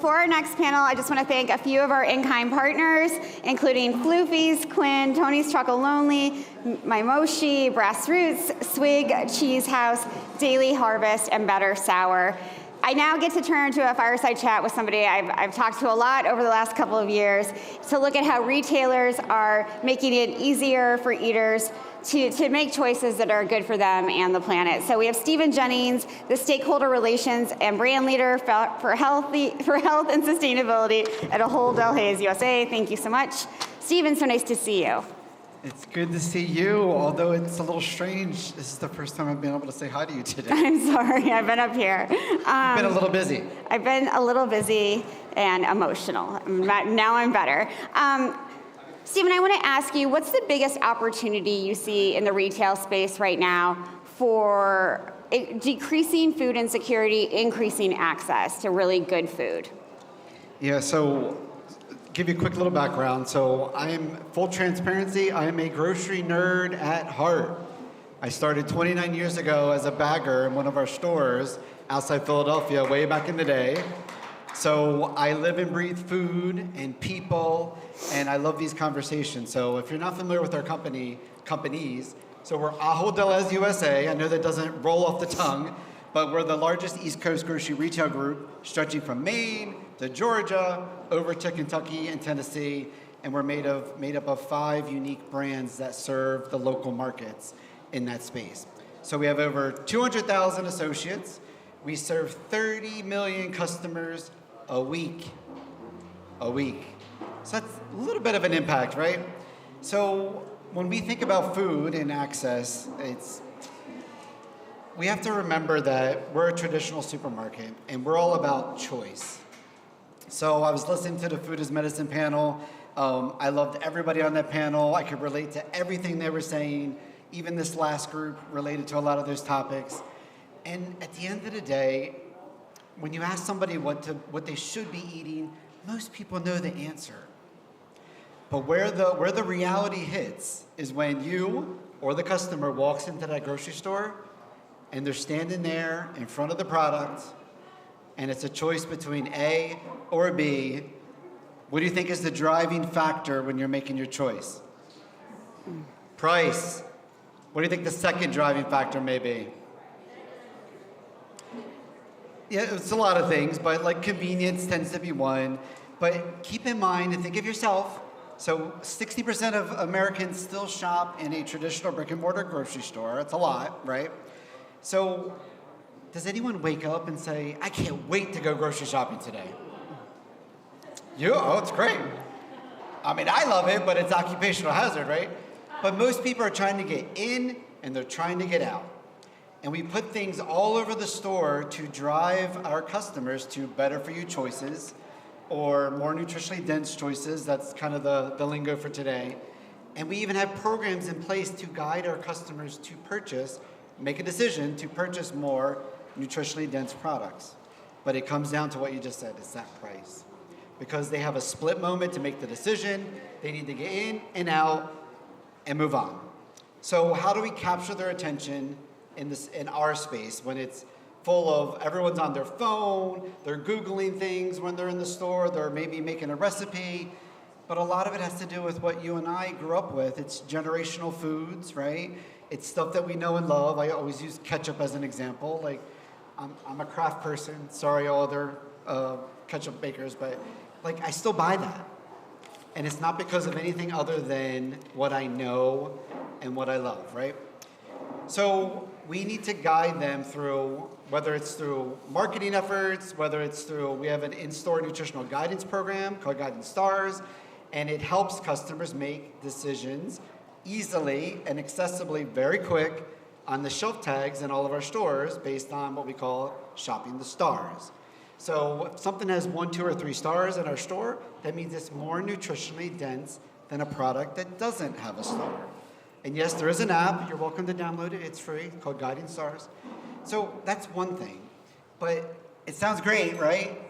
before our next panel, I just want to thank a few of our in-kind partners, including Floofy's, Quinn, Tony's Truckle Lonely, My Moshi, Brass Roots, Swig, Cheese House, Daily Harvest, and Better Sour. I now get to turn to a fireside chat with somebody I've talked to a lot over the last couple of years to look at how retailers are making it easier for eaters to make choices that are good for them and the planet. So we have Jennings, the Stakeholder Relations and Brand Leader for Health and Sustainability at Ahold Delhaize USA. Thank you so much. Stephen, so nice to see you. It's good to see you, although it's a little strange. This is the first time I've been able to say hi to you today. I'm sorry, I've been up here. You've been a little busy. I've been a little busy and emotional. Now I'm better. Stephen, I want to ask you, what's the biggest opportunity you see in the retail space right now for decreasing food insecurity, increasing access to really good food? Yeah, so give you a quick little background. So I'm, full transparency, I am a grocery nerd at heart. I started 29 years ago as a bagger in one of our stores outside Philadelphia way back in the day. So I live and breathe food and people, and I love these conversations. So if you're not familiar with our companies, so we're Ahold Delhaize USA. I know that doesn't roll off the tongue, but we're the largest East Coast grocery retail group stretching from Maine to Georgia, over to Kentucky and Tennessee, and we're made up of 5 unique brands that serve the local markets in that space. So we have over 200,000 associates. We serve 30 million customers a week. So that's a little bit of an impact, right? So when we think about food and access, we have to remember that we're a traditional supermarket and we're all about choice. So I was listening to the Food is Medicine panel. I loved everybody on that panel. I could relate to everything they were saying, even this last group related to a lot of those topics. And at the end of the day, when you ask somebody what they should be eating, most people know the answer. But where the reality hits is when you or the customer walks into that grocery store and they're standing there in front of the product and it's a choice between A or B. What do you think is the driving factor when you're making your choice? Price. What do you think the second driving factor may be? Yeah, it's a lot of things, but like convenience tends to be one. But keep in mind and think of yourself. So 60% of Americans still shop in a traditional brick and mortar grocery store. That's a lot, right? So does anyone wake up and say, I can't wait to go grocery shopping today? Oh, it's great. I mean, I love it, but it's occupational hazard, right? But most people are trying to get in and they're trying to get out. And we put things all over the store to drive our customers to better for you choices or more nutritionally dense choices. That's kind of the lingo for today. And we even have programs in place to guide our customers to make a decision to purchase more nutritionally dense products. But it comes down to what you just said, it's that price. Because they have a split moment to make the decision, they need to get in and out and move on. So how do we capture their attention in our space when it's full of everyone's on their phone, they're Googling things when they're in the store, they're maybe making a recipe, but a lot of it has to do with what you and I grew up with. It's generational foods, right? It's stuff that we know and love. I always use ketchup as an example. Like, I'm a craft person. Sorry, all other ketchup bakers, but like I still buy that. And it's not because of anything other than what I know and what I love, right? So we need to guide them through, whether it's through marketing efforts, whether it's through, we have an in-store nutritional guidance program called Guidance Stars, and it helps customers make decisions easily and accessibly, very quick, on the shelf tags in all of our stores based on what we call shopping the stars. So if something has 1, 2, or 3 stars in our store, that means it's more nutritionally dense than a product that doesn't have a star. And yes, there is an app. You're welcome to download it. It's free. It's called Guiding Stars. So that's one thing. But it sounds great, right?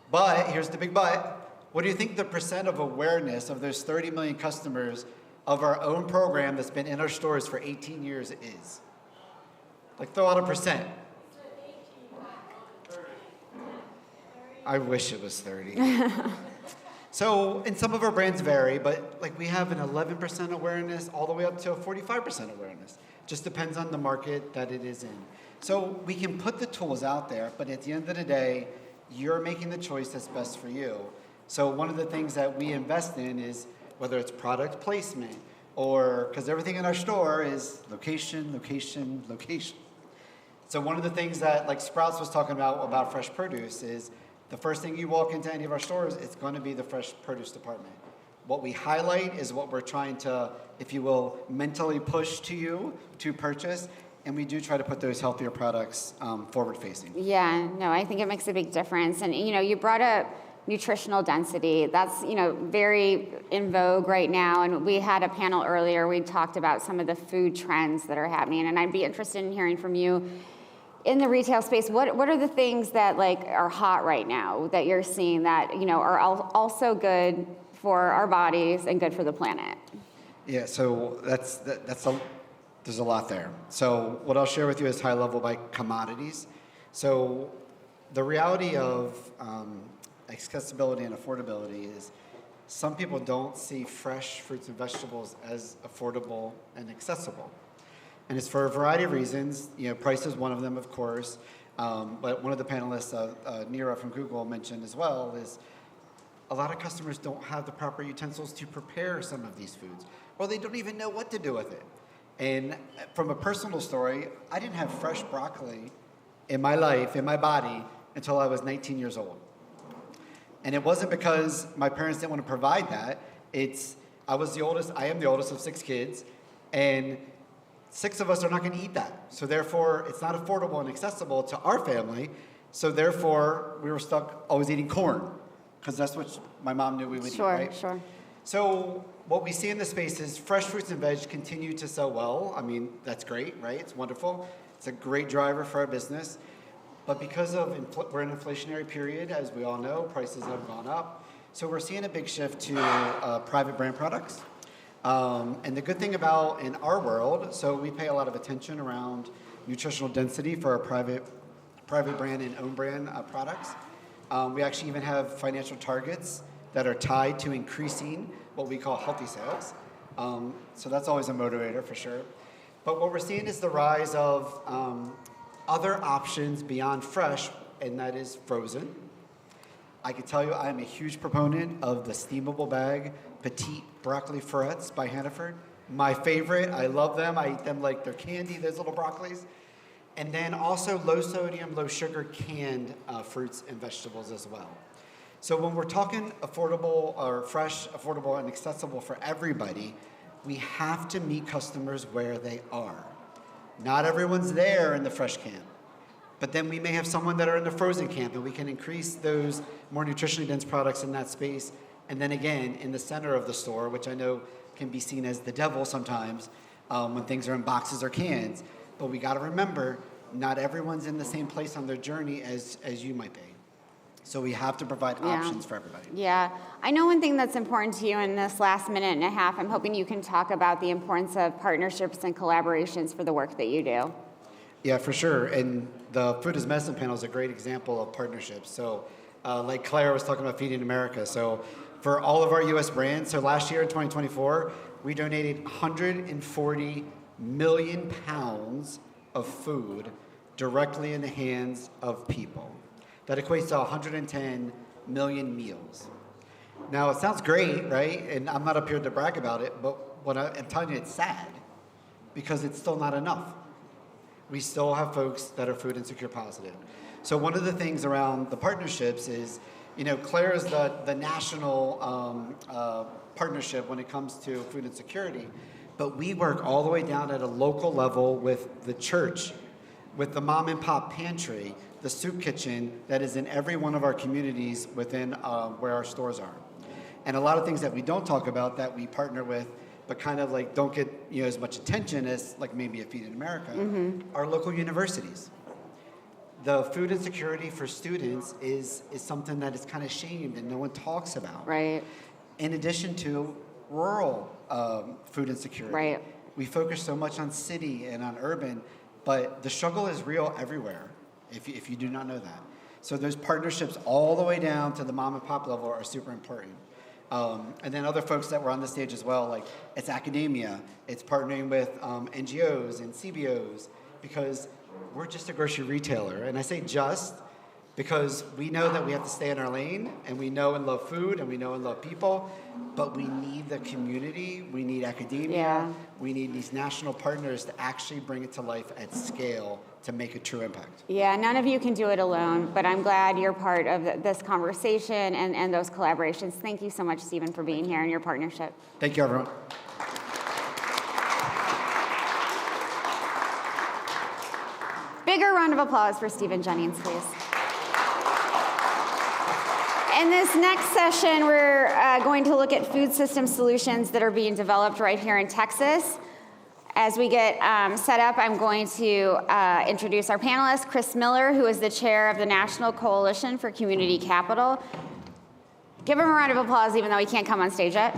But here's the big but. What do you think the percent of awareness of those 30 million customers of our own program that's been in our stores for 18 years is? Like, throw out a percent. I wish it was 30. So, and some of our brands vary, but like we have an 11% awareness all the way up to a 45% awareness. Just depends on the market that it is in. So we can put the tools out there, but at the end of the day, you're making the choice that's best for you. So one of the things that we invest in is whether it's product placement or, because everything in our store is location, location, location. So one of the things that like Sprouts was talking about fresh produce is the first thing you walk into any of our stores, it's going to be the fresh produce department. What we highlight is what we're trying to, if you will, mentally push to you to purchase. And we do try to put those healthier products forward-facing. Yeah, no, I think it makes a big difference. And, you brought up nutritional density. That's, very in vogue right now. And we had a panel earlier. We talked about some of the food trends that are happening. And I'd be interested in hearing from you. In the retail space, what are the things that like are hot right now that you're seeing that are also good for our bodies and good for the planet? Yeah, so there's a lot there. So what I'll share with you is high level by commodities. So the reality of accessibility and affordability is some people don't see fresh fruits and vegetables as affordable and accessible. And it's for a variety of reasons. Price is one of them, of course. But one of the panelists, Neera from Google, mentioned as well is a lot of customers don't have the proper utensils to prepare some of these foods, or they don't even know what to do with it. And from a personal story, I didn't have fresh broccoli in my life, in my body, until I was 19 years old. And it wasn't because my parents didn't want to provide that. I am the oldest of 6 kids, and 6 of us are not going to eat that. So therefore, it's not affordable and accessible to our family. So therefore, we were stuck always eating corn, because that's what my mom knew we would eat, right? Sure. So what we see in the space is fresh fruits and veg continue to sell well. I mean, that's great, right? It's wonderful. It's a great driver for our business. But because we're in an inflationary period, as we all know, prices have gone up. So we're seeing a big shift to private brand products. And the good thing about in our world, so we pay a lot of attention around nutritional density for our private brand and own brand products. We actually even have financial targets that are tied to increasing what we call healthy sales. So that's always a motivator for sure. But what we're seeing is the rise of other options beyond fresh, and that is frozen. I can tell you I am a huge proponent of the steamable bag petite broccoli florets by Hannaford. My favorite. I love them. I eat them like they're candy, those little broccolis. And then also low sodium, low sugar canned fruits and vegetables as well. So when we're talking affordable or fresh, affordable, and accessible for everybody, we have to meet customers where they are. Not everyone's there in the fresh camp, but then we may have someone that are in the frozen camp, and we can increase those more nutritionally dense products in that space. And then again, in the center of the store, which I know can be seen as the devil sometimes when things are in boxes or cans. But we got to remember, not everyone's in the same place on their journey as you might be. So we have to provide options for everybody. Yeah. I know one thing that's important to you in this last minute and a half, I'm hoping you can talk about the importance of partnerships and collaborations for the work that you do. Yeah, for sure. And the Food as Medicine panel is a great example of partnerships. So like Claire was talking about Feeding America. So for all of our U.S. brands, so last year in 2024, we donated 140 million pounds of food directly in the hands of people. That equates to 110 million meals. Now, it sounds great, right? And I'm not up here to brag about it, but what I'm telling you, it's sad because it's still not enough. We still have folks that are food insecure positive. So one of the things around the partnerships is, Claire is the national partnership when it comes to food insecurity, but we work all the way down at a local level with the church, with the mom and pop pantry, the soup kitchen that is in every one of our communities within where our stores are. And a lot of things that we don't talk about that we partner with, but kind of like don't get as much attention as like maybe a Feed in America, are local universities. The food insecurity for students is something that is kind of shamed and no one talks about. Right. In addition to rural food insecurity. Right. We focus so much on city and on urban, but the struggle is real everywhere, if you do not know that. So those partnerships all the way down to the mom and pop level are super important. And then other folks that were on the stage as well, like it's academia, it's partnering with NGOs and CBOs, because we're just a grocery retailer. And I say just because we know that we have to stay in our lane, and we know and love food, and we know and love people, but we need the community, we need academia, we need these national partners to actually bring it to life at scale to make a true impact. Yeah, none of you can do it alone, but I'm glad you're part of this conversation and those collaborations. Thank you so much, Stephen, for being here and your partnership. Thank you, everyone. Bigger round of applause for Stephen Jennings, please. In this next session, we're going to look at food system solutions that are being developed right here in Texas. As we get set up, I'm going to introduce our panelist, Chris Miller, who is the chair of the National Coalition for Community Capital. Give him a round of applause, even though he can't come on stage yet.